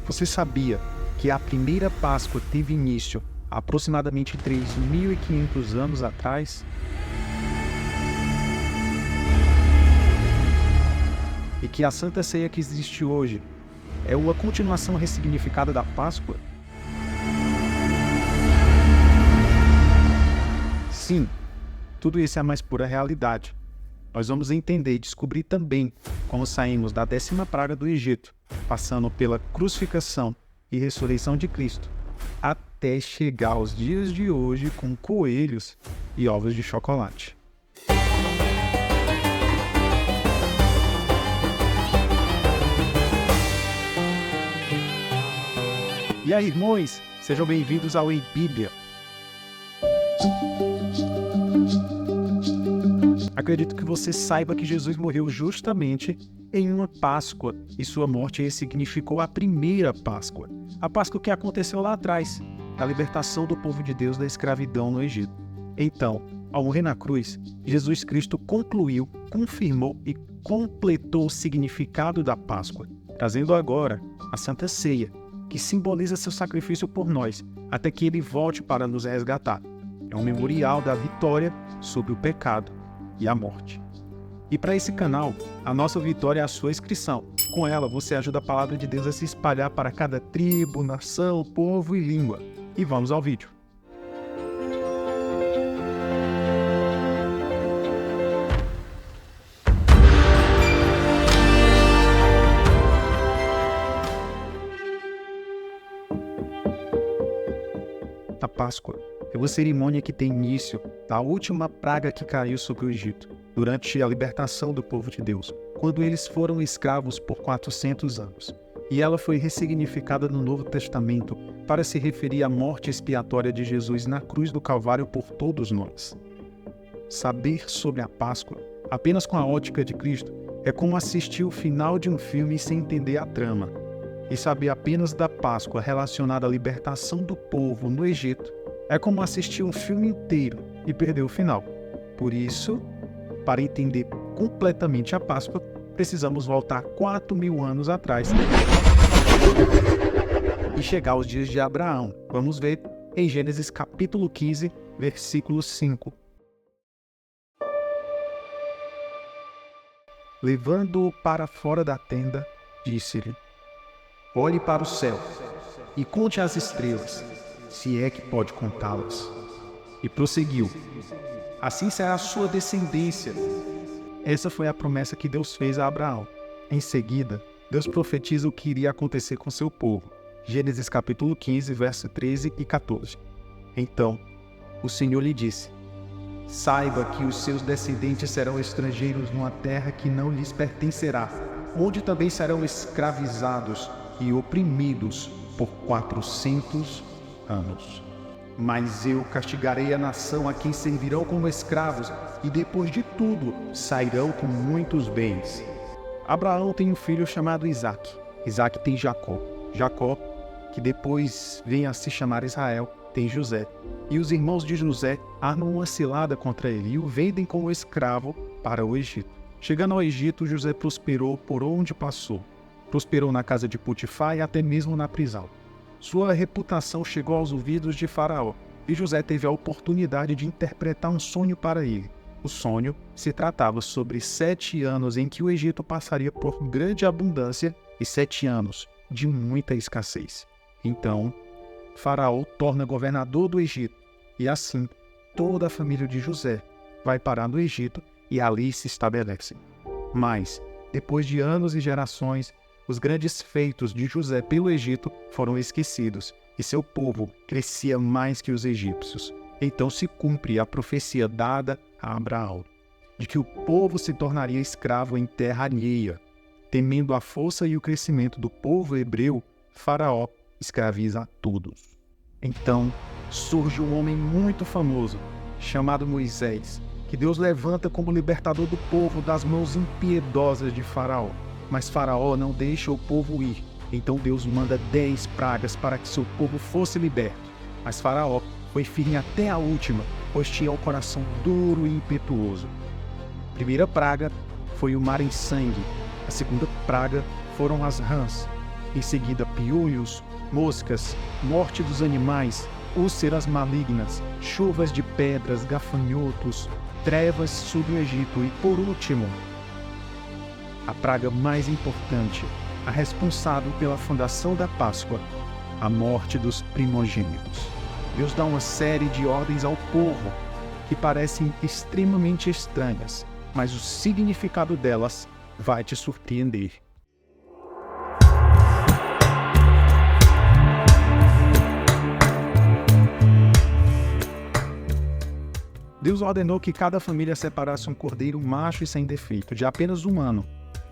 Você sabia que a primeira Páscoa teve início há aproximadamente 3.500 anos atrás? E que a Santa Ceia que existe hoje é uma continuação ressignificada da Páscoa? Sim, tudo isso é a mais pura realidade. Nós vamos entender e descobrir também como saímos da 10ª praga do Egito, passando pela crucificação e ressurreição de Cristo, até chegar aos dias de hoje com coelhos e ovos de chocolate. E aí, irmãos, sejam bem-vindos ao Ei Bíblia. Acredito que você saiba que Jesus morreu justamente em uma Páscoa e sua morte ressignificou a primeira Páscoa, a Páscoa que aconteceu lá atrás, na libertação do povo de Deus da escravidão no Egito. Então, ao morrer na cruz, Jesus Cristo concluiu, confirmou e completou o significado da Páscoa, trazendo agora a Santa Ceia, que simboliza seu sacrifício por nós, até que ele volte para nos resgatar. É um memorial da vitória sobre o pecado e a morte. E para esse canal, a nossa vitória é a sua inscrição. Com ela, você ajuda a palavra de Deus a se espalhar para cada tribo, nação, povo e língua. E vamos ao vídeo. A Páscoa é uma cerimônia que tem início da última praga que caiu sobre o Egito, durante a libertação do povo de Deus, quando eles foram escravos por 400 anos. E ela foi ressignificada no Novo Testamento para se referir à morte expiatória de Jesus na cruz do Calvário por todos nós. Saber sobre a Páscoa, apenas com a ótica de Cristo, é como assistir o final de um filme sem entender a trama. E saber apenas da Páscoa relacionada à libertação do povo no Egito é como assistir um filme inteiro e perder o final. Por isso, para entender completamente a Páscoa, precisamos voltar 4.000 anos atrás e chegar aos dias de Abraão. Vamos ver em Gênesis capítulo 15, versículo 5. Levando-o para fora da tenda, disse-lhe: olhe para o céu e conte as estrelas, se é que pode contá-las. E prosseguiu: assim será a sua descendência. Essa foi a promessa que Deus fez a Abraão. Em seguida, Deus profetiza o que iria acontecer com seu povo. Gênesis capítulo 15, verso 13 e 14. Então, o Senhor lhe disse: saiba que os seus descendentes serão estrangeiros numa terra que não lhes pertencerá, onde também serão escravizados e oprimidos por 400 anos. Mas eu castigarei a nação a quem servirão como escravos, e depois de tudo sairão com muitos bens. Abraão tem um filho chamado Isaque. Isaque tem Jacó. Jacó, que depois vem a se chamar Israel, tem José. E os irmãos de José armam uma cilada contra ele e o vendem como escravo para o Egito. Chegando ao Egito, José prosperou por onde passou. Prosperou na casa de Potifar e até mesmo na prisão. Sua reputação chegou aos ouvidos de Faraó, e José teve a oportunidade de interpretar um sonho para ele. O sonho se tratava sobre 7 anos em que o Egito passaria por grande abundância e 7 anos de muita escassez. Então, Faraó torna governador do Egito, e assim toda a família de José vai parar no Egito e ali se estabelece. Mas, depois de anos e gerações, os grandes feitos de José pelo Egito foram esquecidos, e seu povo crescia mais que os egípcios. Então se cumpre a profecia dada a Abraão, de que o povo se tornaria escravo em terra alheia. Temendo a força e o crescimento do povo hebreu, Faraó escraviza a todos. Então surge um homem muito famoso, chamado Moisés, que Deus levanta como libertador do povo das mãos impiedosas de Faraó. Mas Faraó não deixa o povo ir. Então Deus manda 10 pragas para que seu povo fosse liberto. Mas Faraó foi firme até a última, pois tinha o coração duro e impetuoso. A primeira praga foi o mar em sangue. A segunda praga foram as rãs. em seguida piolhos, moscas, morte dos animais, úlceras malignas, chuvas de pedras, gafanhotos, trevas sobre o Egito e, por último, a praga mais importante, a responsável pela fundação da Páscoa, a morte dos primogênitos. Deus dá uma série de ordens ao povo que parecem extremamente estranhas, mas o significado delas vai te surpreender. Deus ordenou que cada família separasse um cordeiro macho e sem defeito, de apenas 1 ano.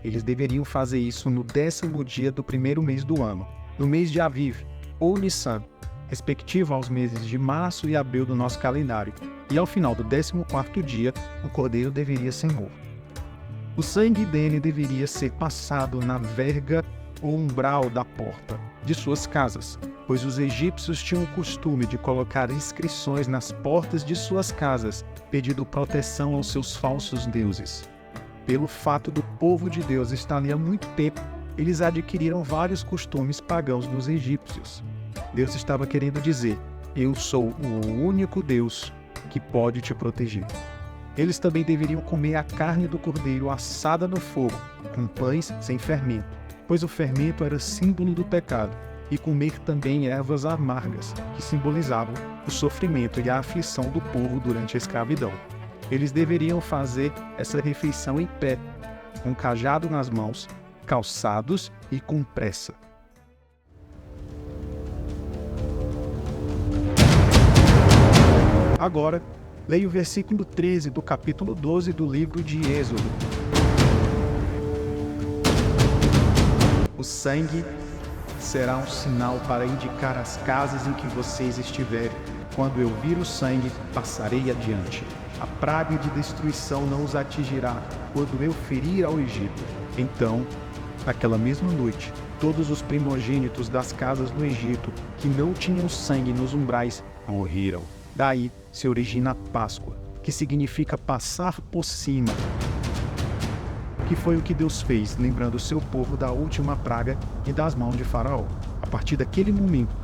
Eles deveriam fazer isso no 10º dia do primeiro mês do ano, no mês de Aviv, ou Nissan, respectivo aos meses de março e abril do nosso calendário, e ao final do 14º dia, o cordeiro deveria ser morto. O sangue dele deveria ser passado na verga ou umbral da porta de suas casas, pois os egípcios tinham o costume de colocar inscrições nas portas de suas casas, pedindo proteção aos seus falsos deuses. Pelo fato do povo de Deus estar ali há muito tempo, eles adquiriram vários costumes pagãos dos egípcios. Deus estava querendo dizer: eu sou o único Deus que pode te proteger. Eles também deveriam comer a carne do cordeiro assada no fogo, com pães sem fermento, pois o fermento era símbolo do pecado, e comer também ervas amargas, que simbolizavam o sofrimento e a aflição do povo durante a escravidão. Eles deveriam fazer essa refeição em pé, com cajado nas mãos, calçados e com pressa. Agora, leia o versículo 13 do capítulo 12 do livro de Êxodo. O sangue será um sinal para indicar as casas em que vocês estiverem. Quando eu vir o sangue, passarei adiante. A praga de destruição não os atingirá quando eu ferir ao Egito. Então, naquela mesma noite, todos os primogênitos das casas do Egito que não tinham sangue nos umbrais morreram. Daí se origina a Páscoa, que significa passar por cima, que foi o que Deus fez, lembrando o seu povo da última praga e das mãos de Faraó. A partir daquele momento,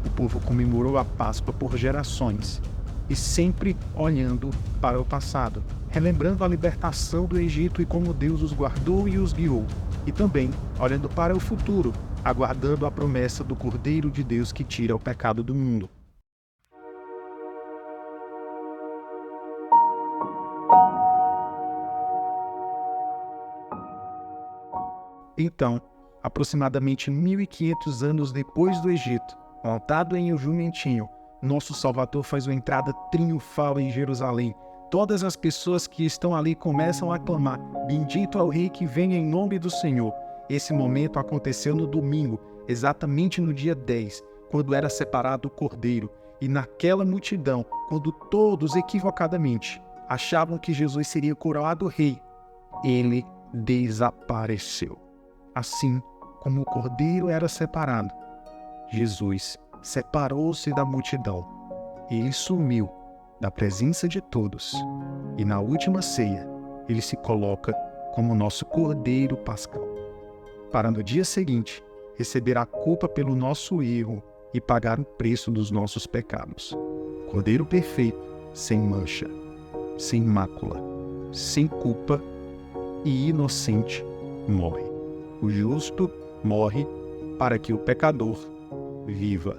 o povo comemorou a Páscoa por gerações, e sempre olhando para o passado, relembrando a libertação do Egito e como Deus os guardou e os guiou, e também olhando para o futuro, aguardando a promessa do Cordeiro de Deus que tira o pecado do mundo. Então, aproximadamente 1500 anos depois do Egito, montado em um jumentinho, nosso Salvador faz uma entrada triunfal em Jerusalém. Todas as pessoas que estão ali começam a clamar: bendito é o Rei que vem em nome do Senhor. Esse momento aconteceu no domingo, exatamente no dia 10, quando era separado o cordeiro. E naquela multidão, quando todos equivocadamente achavam que Jesus seria coroado rei, ele desapareceu. Assim como o cordeiro era separado, Jesus separou-se da multidão. Ele sumiu da presença de todos. E na última ceia, ele se coloca como nosso cordeiro pascal, para no dia seguinte receber a culpa pelo nosso erro e pagar o preço dos nossos pecados. Cordeiro perfeito, sem mancha, sem mácula, sem culpa e inocente, morre. O justo morre para que o pecador viva.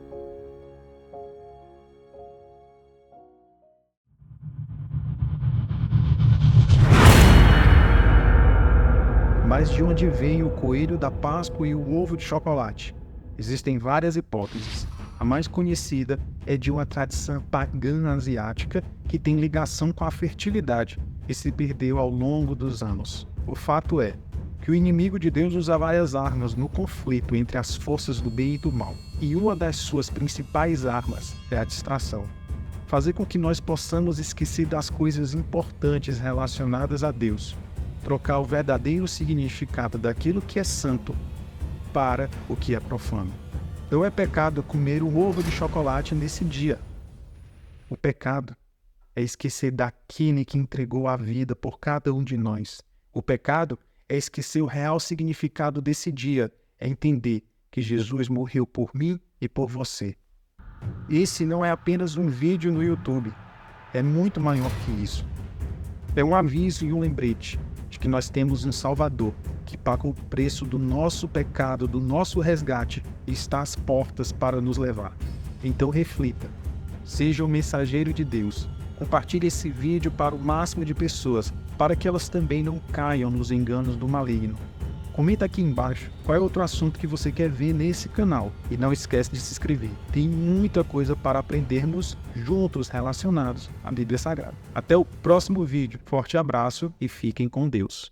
Mas de onde vem o coelho da Páscoa e o ovo de chocolate? Existem várias hipóteses. A mais conhecida é de uma tradição pagã asiática que tem ligação com a fertilidade e se perdeu ao longo dos anos. O fato é que o inimigo de Deus usa várias armas no conflito entre as forças do bem e do mal. E uma das suas principais armas é a distração. Fazer com que nós possamos esquecer das coisas importantes relacionadas a Deus. Trocar o verdadeiro significado daquilo que é santo para o que é profano. Não é pecado comer um ovo de chocolate nesse dia. O pecado é esquecer daquele que entregou a vida por cada um de nós. O pecado é esquecer o real significado desse dia, é entender que Jesus morreu por mim e por você. Esse não é apenas um vídeo no YouTube, é muito maior que isso. É um aviso e um lembrete de que nós temos um Salvador que pagou o preço do nosso pecado, do nosso resgate e está às portas para nos levar. Então reflita, seja um mensageiro de Deus, compartilhe esse vídeo para o máximo de pessoas, para que elas também não caiam nos enganos do maligno. Comenta aqui embaixo qual é outro assunto que você quer ver nesse canal e não esquece de se inscrever. Tem muita coisa para aprendermos juntos relacionados à Bíblia Sagrada. Até o próximo vídeo. Forte abraço e fiquem com Deus.